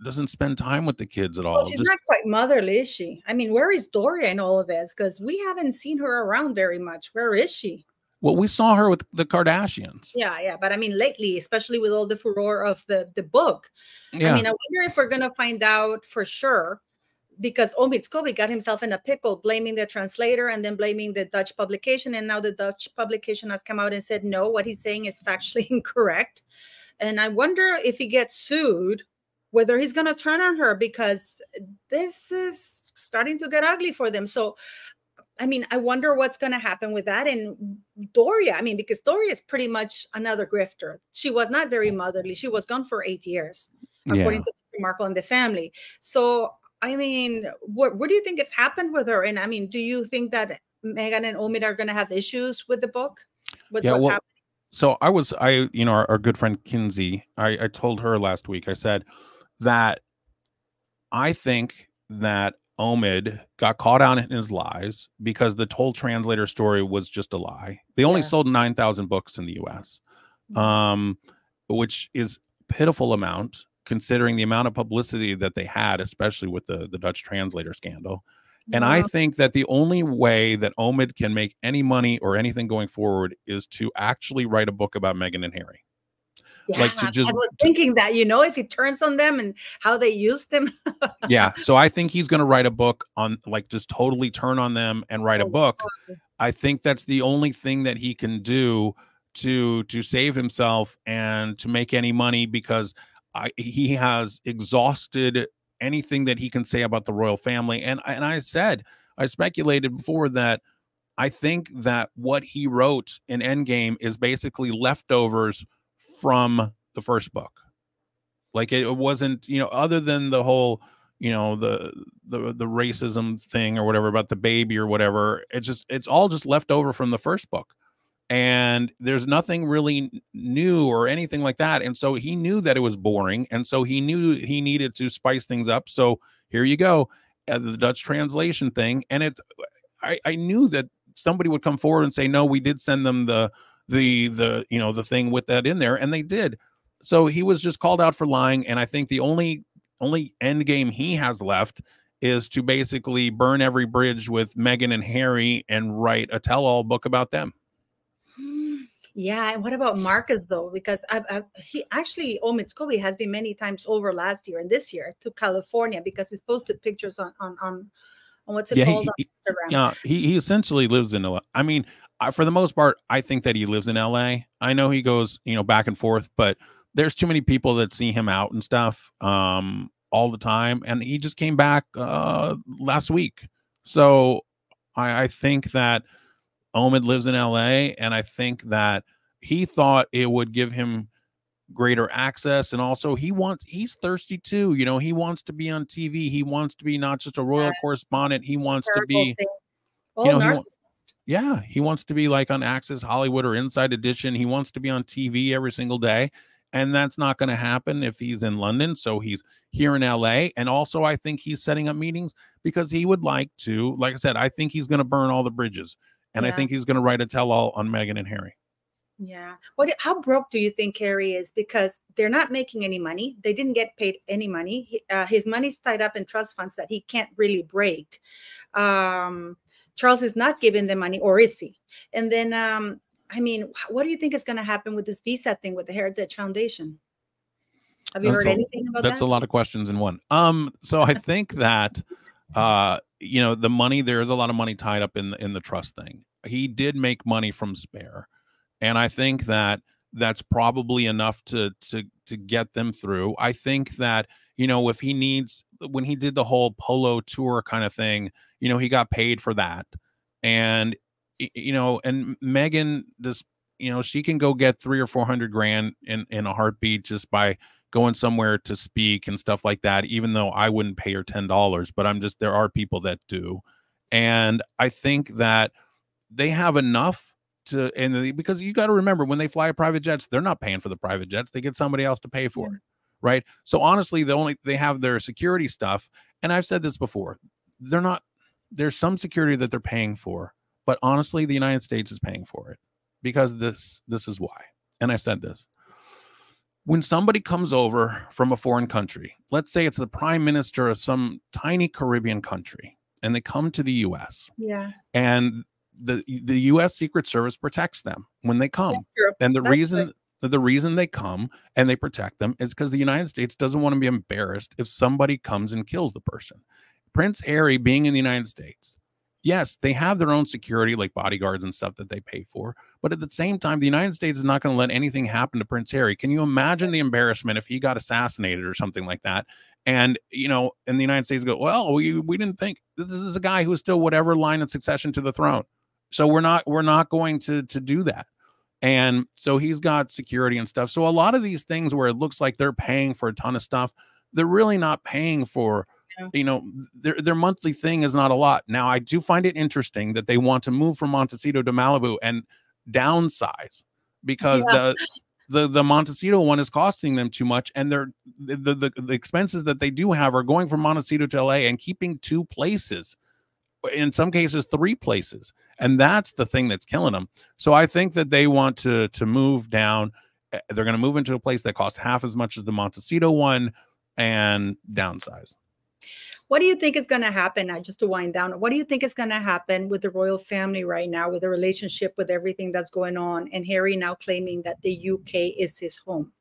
doesn't spend time with the kids at all. Well, she's not quite motherly, is she? I mean, where is Doria in all of this? Because we haven't seen her around very much. Where is she? Well, we saw her with the Kardashians. Yeah. But I mean, lately, especially with all the furore of the book. Yeah. I mean, I wonder if we're going to find out for sure, because Omid Scobie got himself in a pickle, blaming the translator and then blaming the Dutch publication. And now the Dutch publication has come out and said, no, what he's saying is factually incorrect. And I wonder if he gets sued, whether he's going to turn on her, because this is starting to get ugly for them. So, I mean, I wonder what's going to happen with that. And Doria, I mean, because Doria is pretty much another grifter. She was not very motherly. She was gone for 8 years, according to Markle and the family. So, I mean, what do you think has happened with her? And I mean, do you think that Meghan and Omid are going to have issues with the book? With what's happening? So our good friend Kinsey, I told her last week, I said that I think that Omid got caught out in his lies because the Toll Translator story was just a lie. They only sold 9,000 books in the US, which is a pitiful amount considering the amount of publicity that they had, especially with the Dutch translator scandal. And I think that the only way that Omid can make any money or anything going forward is to actually write a book about Meghan and Harry. Yeah, I was thinking that, if he turns on them and how they use them. Yeah. So I think he's going to write a book on, like, just totally turn on them and write a book. I think that's the only thing that he can do to save himself and to make any money, because he has exhausted anything that he can say about the royal family. And I speculated before that I think that what he wrote in Endgame is basically leftovers from the first book. Like, it wasn't, other than the whole, the racism thing or whatever about the baby or whatever, it's all just left over from the first book. And there's nothing really new or anything like that. And so he knew that it was boring. And so he knew he needed to spice things up. So here you go, the Dutch translation thing. And I knew that somebody would come forward and say, no, we did send them the thing with that in there. And they did. So he was just called out for lying, and I think the only end game he has left is to basically burn every bridge with Meghan and Harry and write a tell-all book about them. Yeah, and what about Marcus though? Because he actually, Omid Scobie has been many times over last year and this year to California because he's posted pictures on what's it Yeah, called, on Instagram. yeah, he essentially lives in LA. I mean, for the most part, I think that he lives in LA. I know he goes, back and forth, but there's too many people that see him out and stuff all the time. And he just came back last week. So I think that Omid lives in LA, and I think that he thought it would give him greater access, and also he's thirsty too. He wants to be on TV. He wants to be not just a royal correspondent. He wants to Terrible be, thing. Oh, narcissist. yeah, he wants to be like on Access Hollywood or Inside Edition. He wants to be on TV every single day. And that's not going to happen if he's in London. So he's here in LA. And also, I think he's setting up meetings because he would like to, like I said, I think he's going to burn all the bridges. And I think he's going to write a tell-all on Meghan and Harry. Yeah. How broke do you think Harry is? Because they're not making any money. They didn't get paid any money. His money's tied up in trust funds that he can't really break. Charles is not giving them money, or is he? And then, I mean, what do you think is going to happen with this visa thing with the Heritage Foundation? Have you heard anything about that? That's a lot of questions in one. So I think that, the money, there is a lot of money tied up in the trust thing. He did make money from Spare. And I think that that's probably enough to get them through. I think that, if he needs, when he did the whole polo tour kind of thing, he got paid for that. And, and Meghan, this, she can go get 300 or 400 grand in a heartbeat just by going somewhere to speak and stuff like that, even though I wouldn't pay her $10, but there are people that do. And I think that they have enough because you got to remember, when they fly private jets, they're not paying for the private jets. They get somebody else to pay for it. Right. So honestly, they have their security stuff. And I've said this before, there's some security that they're paying for, but honestly, the United States is paying for it because this is why. And I've said this. When somebody comes over from a foreign country, let's say it's the prime minister of some tiny Caribbean country, and they come to the US. Yeah. And the US Secret Service protects them when they come. And the reason they come and they protect them is because the United States doesn't want to be embarrassed if somebody comes and kills the person. Prince Harry being in the United States, yes, they have their own security, like bodyguards and stuff that they pay for. But at the same time, the United States is not going to let anything happen to Prince Harry. Can you imagine the embarrassment if he got assassinated or something like that? And, and the United States go, well, we didn't think this is a guy who is still whatever line of succession to the throne. So we're not going to do that. And so he's got security and stuff. So a lot of these things where it looks like they're paying for a ton of stuff, they're really not paying for, their monthly thing is not a lot. Now, I do find it interesting that they want to move from Montecito to Malibu and downsize because the Montecito one is costing them too much. And the expenses that they do have are going from Montecito to LA and keeping 2 places. In some cases, 3 places. And that's the thing that's killing them. So I think that they want to move down. They're going to move into a place that costs half as much as the Montecito one and downsize. What do you think is going to happen, just to wind down, what do you think is going to happen with the royal family right now, with the relationship, with everything that's going on, and Harry now claiming that the UK is his home?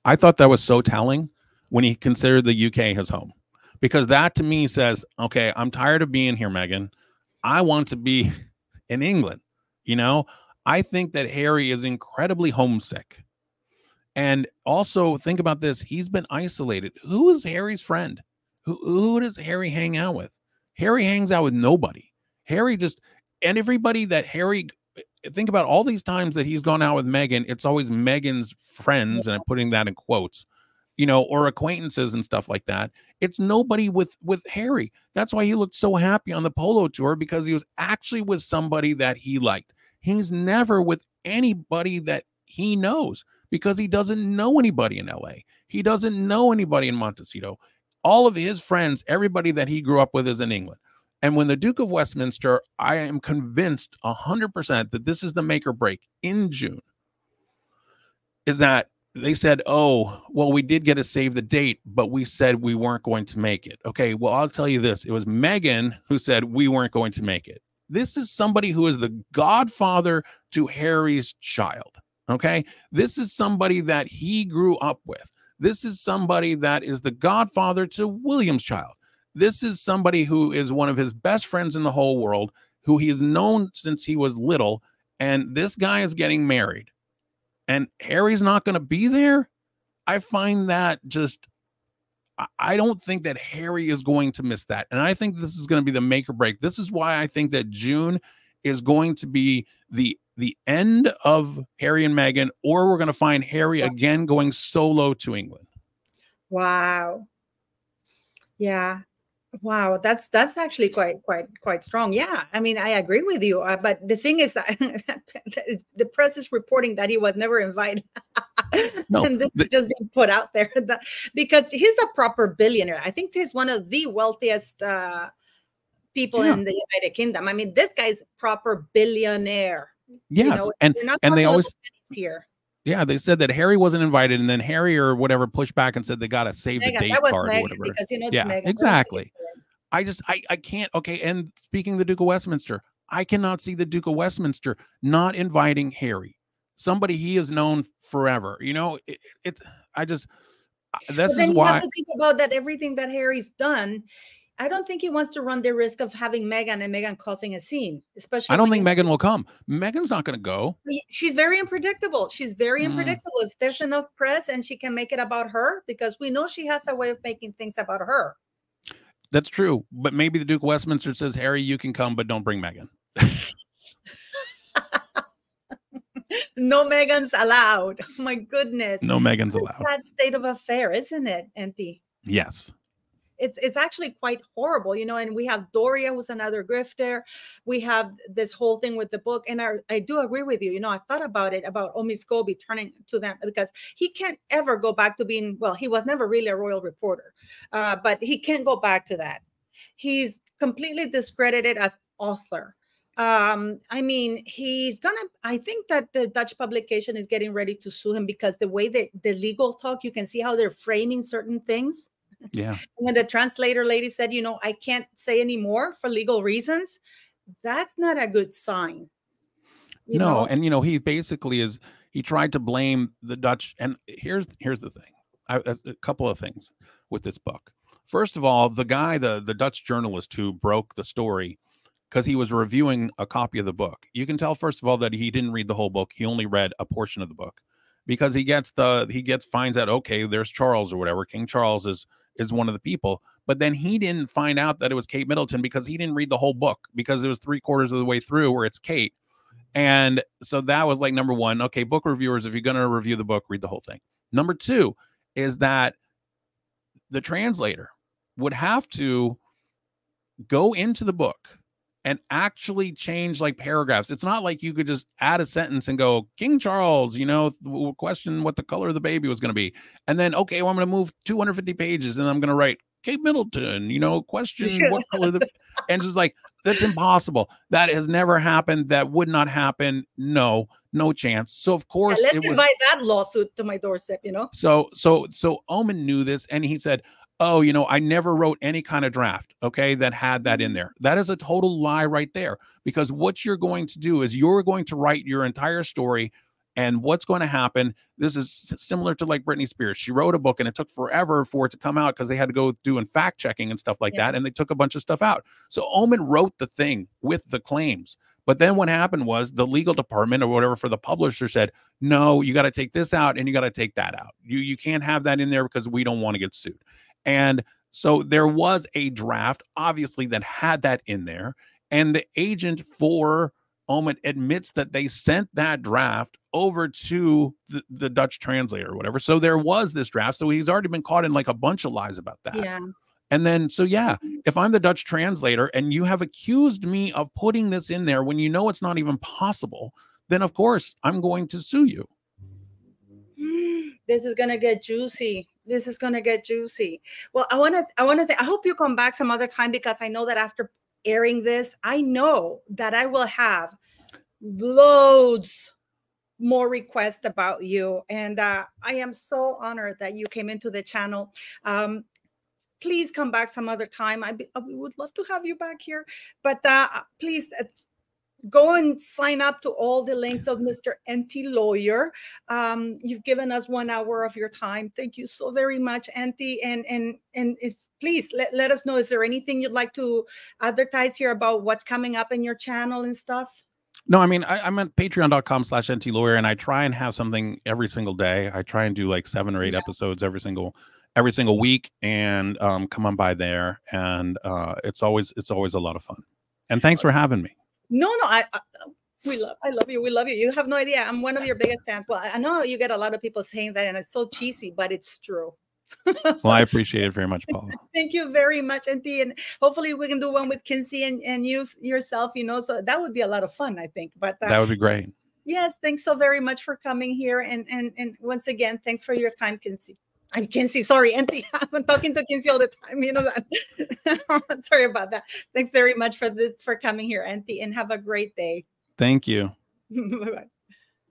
I thought that was so telling when he considered the UK his home. Because that to me says, okay, I'm tired of being here, Meghan. I want to be in England. I think that Harry is incredibly homesick. And also think about this. He's been isolated. Who is Harry's friend? Who does Harry hang out with? Harry hangs out with nobody. And everybody that Harry, think about all these times that he's gone out with Meghan, it's always Meghan's friends, and I'm putting that in quotes. Or acquaintances and stuff like that. It's nobody with Harry. That's why he looked so happy on the polo tour, because he was actually with somebody that he liked. He's never with anybody that he knows because he doesn't know anybody in LA. He doesn't know anybody in Montecito. All of his friends, everybody that he grew up with, is in England. And when the Duke of Westminster, I am convinced 100% that this is the make or break in June, is that they said, oh, well, we did get a save the date, but we said we weren't going to make it. Okay, well, I'll tell you this. It was Meghan who said we weren't going to make it. This is somebody who is the godfather to Harry's child. Okay, this is somebody that he grew up with. This is somebody that is the godfather to William's child. This is somebody who is one of his best friends in the whole world, who he has known since he was little. And this guy is getting married. And Harry's not going to be there. I find that just, I don't think that Harry is going to miss that. And I think this is going to be the make or break. This is why I think that June is going to be the end of Harry and Meghan, or we're going to find Harry again going solo to England. Wow. Yeah. Wow, that's actually quite strong. Yeah, I mean, I agree with you. But the thing is that the press is reporting that he was never invited, No, and this is just being put out there because he's the proper billionaire. I think he's one of the wealthiest people in the United Kingdom. I mean, this guy's proper billionaire. Yes, you know, and they always here. Yeah, they said that Harry wasn't invited, and then Harry or whatever pushed back and said they got to save the date card or whatever. Because it's yeah, Meghan. exactly. I can't. Okay, and speaking of the Duke of Westminster, I cannot see the Duke of Westminster not inviting Harry, somebody he has known forever. You know, this is why. You have to think about that. Everything that Harry's done, I don't think he wants to run the risk of having Meghan and Meghan causing a scene, especially. I don't think Meghan will come. Meghan's not going to go. She's very unpredictable. She's very unpredictable. If there's enough press and she can make it about her, because we know she has a way of making things about her. That's true. But maybe the Duke of Westminster says, Harry, you can come, but don't bring Meghan. No Meghan's allowed. Oh, my goodness. No Meghan's allowed. That state of affair, isn't it, Enty? Yes. It's actually quite horrible, you know, and we have Doria, who's another grifter. We have this whole thing with the book. And I do agree with you. You know, I thought about it, about Omi Scobie turning to them, because he can't ever go back to being, well, he was never really a royal reporter, but he can't go back to that. He's completely discredited as author. I mean, I think that the Dutch publication is getting ready to sue him, because the way that the legal talk, you can see how they're framing certain things. Yeah. When the translator lady said, you know, I can't say anymore for legal reasons, that's not a good sign. No, and you know, he basically he tried to blame the Dutch. And here's the thing. A couple of things with this book. First of all, the guy, the Dutch journalist who broke the story, because he was reviewing a copy of the book. You can tell, first of all, that he didn't read the whole book. He only read a portion of the book, because he finds out, okay, there's Charles or whatever. King Charles is one of the people, but then he didn't find out that it was Kate Middleton, because he didn't read the whole book, because it was 3/4 of the way through where it's Kate. And so that was like number one. Okay, book reviewers, if you're going to review the book, read the whole thing. Number two is that the translator would have to go into the book and actually change like paragraphs. It's not like you could just add a sentence and go, King Charles, you know, question what the color of the baby was going to be. And then, okay, well, I'm going to move 250 pages and I'm going to write Kate Middleton, you know, question what color the, and just like, that's impossible. That has never happened. That would not happen. No chance. So of course, let's invite that lawsuit to my doorstep, you know? So Oman knew this, and he said, oh, you know, I never wrote any kind of draft, okay, that had that in there. That is a total lie right there, because what you're going to do is you're going to write your entire story, and what's going to happen, this is similar to like Britney Spears. She wrote a book, and it took forever for it to come out because they had to go doing fact checking and stuff like that, and they took a bunch of stuff out. So Oman wrote the thing with the claims. But then what happened was the legal department or whatever for the publisher said, no, you got to take this out and you got to take that out. You can't have that in there because we don't want to get sued. And so there was a draft, obviously, that had that in there. And the agent for Oman admits that they sent that draft over to the Dutch translator or whatever. So there was this draft. So he's already been caught in like a bunch of lies about that. Yeah. And then, so yeah, if I'm the Dutch translator and you have accused me of putting this in there when you know it's not even possible, then of course I'm going to sue you. This is gonna get juicy. This is gonna get juicy. Well, I hope you come back some other time, because I know that after airing this, I know that I will have loads more requests about you. And I am so honored that you came into the channel. Please come back some other time. We would love to have you back here, but please go and sign up to all the links of Mr. Enty Lawyer. You've given us 1 hour of your time. Thank you so very much, Enty. And if please let us know, is there anything you'd like to advertise here about what's coming up in your channel and stuff? No, I mean, I'm at patreon.com/Enty Lawyer, and I try and have something every single day. I try and do like 7 or 8 episodes every single week, and come on by there. And it's always a lot of fun. And thanks for having me. No, I love you. We love you. You have no idea. I'm one of your biggest fans. Well, I know you get a lot of people saying that, and it's so cheesy, but it's true. Well, I appreciate it very much, Paula. Thank you very much, Enty. And hopefully we can do one with Kinsey and you yourself, so that would be a lot of fun, I think. But that would be great. Yes, thanks so very much for coming here. And once again, thanks for your time, Kinsey. I'm Kinsey, sorry, Enty. I'm talking to Kinsey all the time, you know that. Sorry about that. Thanks very much for coming here, Enty, and have a great day. Thank you. Bye-bye.